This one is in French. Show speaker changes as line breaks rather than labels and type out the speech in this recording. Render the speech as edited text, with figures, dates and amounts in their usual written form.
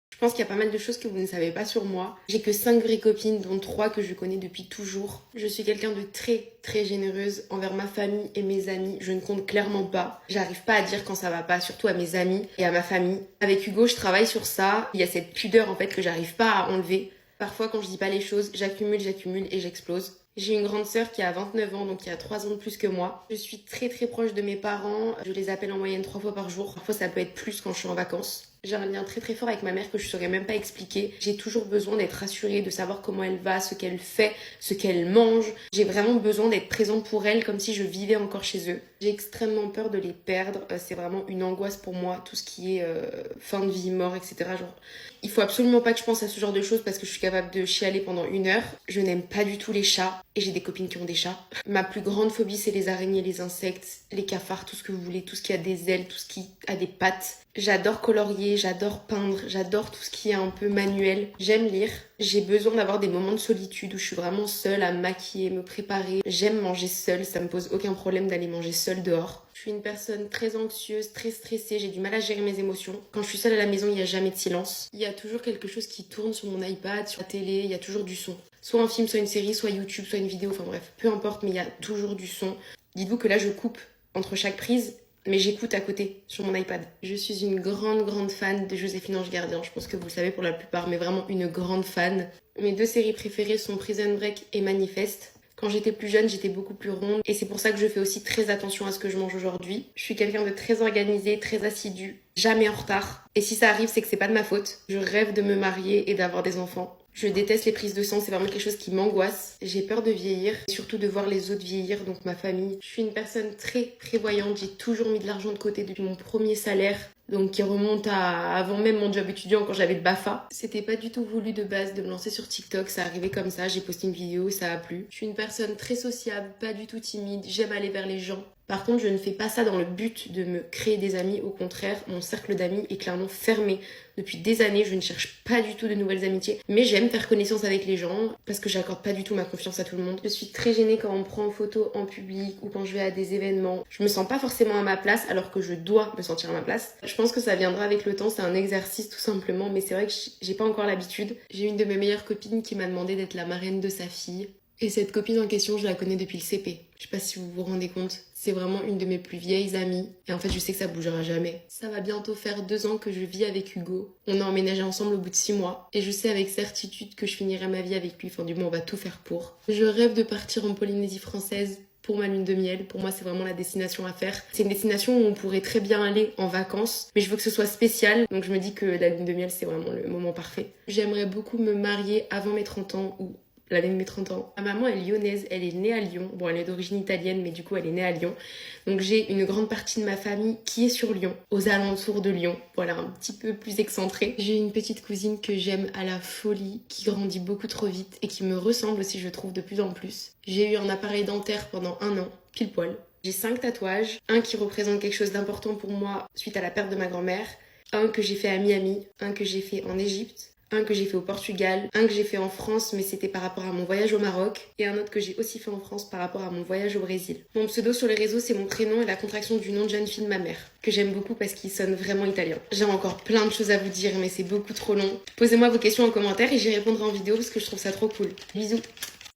Je pense qu'il y a pas mal de choses que vous ne savez pas sur moi. J'ai que 5 vraies copines, dont 3 que je connais depuis toujours. Je suis quelqu'un de très généreuse envers ma famille et mes amis. Je ne compte clairement pas. J'arrive pas à dire quand ça va pas, surtout à mes amis et à ma famille. Avec Hugo, je travaille sur ça. Il y a cette pudeur en fait que j'arrive pas à enlever. Parfois quand je dis pas les choses, j'accumule et j'explose. J'ai une grande sœur qui a 29 ans, donc qui a 3 ans de plus que moi. Je suis très proche de mes parents. Je les appelle en moyenne 3 fois par jour. Parfois ça peut être plus quand je suis en vacances. J'ai un lien très fort avec ma mère que je saurais même pas expliquer. J'ai toujours besoin d'être rassurée, de savoir comment elle va, ce qu'elle fait, ce qu'elle mange. J'ai vraiment besoin d'être présente pour elle comme si je vivais encore chez eux. J'ai extrêmement peur de les perdre. C'est vraiment une angoisse pour moi, tout ce qui est fin de vie, mort, etc. Genre, il faut absolument pas que je pense à ce genre de choses parce que je suis capable de chialer pendant 1 heure. Je n'aime pas du tout les chats et j'ai des copines qui ont des chats. Ma plus grande phobie, c'est les araignées, les insectes, les cafards, tout ce que vous voulez, tout ce qui a des ailes, tout ce qui a des pattes. J'adore colorier, j'adore peindre, j'adore tout ce qui est un peu manuel. J'aime lire. J'ai besoin d'avoir des moments de solitude où je suis vraiment seule à me maquiller, me préparer. J'aime manger seule, ça me pose aucun problème d'aller manger seule dehors. Je suis une personne très anxieuse, très stressée, j'ai du mal à gérer mes émotions. Quand je suis seule à la maison, il n'y a jamais de silence. Il y a toujours quelque chose qui tourne sur mon iPad, sur la télé, il y a toujours du son. Soit un film, soit une série, soit YouTube, soit une vidéo, enfin bref, peu importe, mais il y a toujours du son. Dites-vous que là, je coupe entre chaque prise, mais j'écoute à côté sur mon iPad. Je suis une grande fan de Joséphine Ange Gardien. Je pense que vous le savez pour la plupart, mais vraiment une grande fan. Mes 2 séries préférées sont Prison Break et Manifest. Quand j'étais plus jeune, j'étais beaucoup plus ronde et c'est pour ça que je fais aussi très attention à ce que je mange aujourd'hui. Je suis quelqu'un de très organisé, très assidu, jamais en retard. Et si ça arrive, c'est que c'est pas de ma faute. Je rêve de me marier et d'avoir des enfants. Je déteste les prises de sang, c'est vraiment quelque chose qui m'angoisse. J'ai peur de vieillir, et surtout de voir les autres vieillir, donc ma famille. Je suis une personne très prévoyante, j'ai toujours mis de l'argent de côté depuis mon premier salaire. Donc qui remonte à avant même mon job étudiant quand j'avais le BAFA. C'était pas du tout voulu de base de me lancer sur TikTok, ça arrivait comme ça, j'ai posté une vidéo, ça a plu. Je suis une personne très sociable, pas du tout timide, j'aime aller vers les gens. Par contre, je ne fais pas ça dans le but de me créer des amis, au contraire, mon cercle d'amis est clairement fermé. Depuis des années, je ne cherche pas du tout de nouvelles amitiés, mais j'aime faire connaissance avec les gens parce que j'accorde pas du tout ma confiance à tout le monde. Je suis très gênée quand on me prend en photo en public ou quand je vais à des événements. Je me sens pas forcément à ma place alors que je dois me sentir à ma place. Je pense que ça viendra avec le temps, c'est un exercice tout simplement, mais c'est vrai que j'ai pas encore l'habitude. J'ai une de mes meilleures copines qui m'a demandé d'être la marraine de sa fille. Et cette copine en question, je la connais depuis le CP. Je sais pas si vous vous rendez compte, c'est vraiment une de mes plus vieilles amies. Et en fait, je sais que ça bougera jamais. Ça va bientôt faire 2 ans que je vis avec Hugo. On a emménagé ensemble au bout de 6 mois. Et je sais avec certitude que je finirai ma vie avec lui. Enfin, du moins, on va tout faire pour. Je rêve de partir en Polynésie française pour ma lune de miel. Pour moi, c'est vraiment la destination à faire. C'est une destination où on pourrait très bien aller en vacances, mais je veux que ce soit spécial. Donc je me dis que la lune de miel, c'est vraiment le moment parfait. J'aimerais beaucoup me marier avant mes 30 ans ou l'année de mes 30 ans. Ma maman est lyonnaise, elle est née à Lyon. Bon, elle est d'origine italienne, mais du coup, elle est née à Lyon. Donc j'ai une grande partie de ma famille qui est sur Lyon, aux alentours de Lyon. Voilà, un petit peu plus excentré. J'ai une petite cousine que j'aime à la folie, qui grandit beaucoup trop vite et qui me ressemble aussi, je trouve, de plus en plus. J'ai eu un appareil dentaire pendant 1 an, pile poil. J'ai 5 tatouages, un qui représente quelque chose d'important pour moi suite à la perte de ma grand-mère, un que j'ai fait à Miami, un que j'ai fait en Égypte, un que j'ai fait au Portugal, un que j'ai fait en France mais c'était par rapport à mon voyage au Maroc et un autre que j'ai aussi fait en France par rapport à mon voyage au Brésil. Mon pseudo sur les réseaux c'est mon prénom et la contraction du nom de jeune fille de ma mère que j'aime beaucoup parce qu'il sonne vraiment italien. J'ai encore plein de choses à vous dire mais c'est beaucoup trop long. Posez-moi vos questions en commentaire et j'y répondrai en vidéo parce que je trouve ça trop cool. Bisous.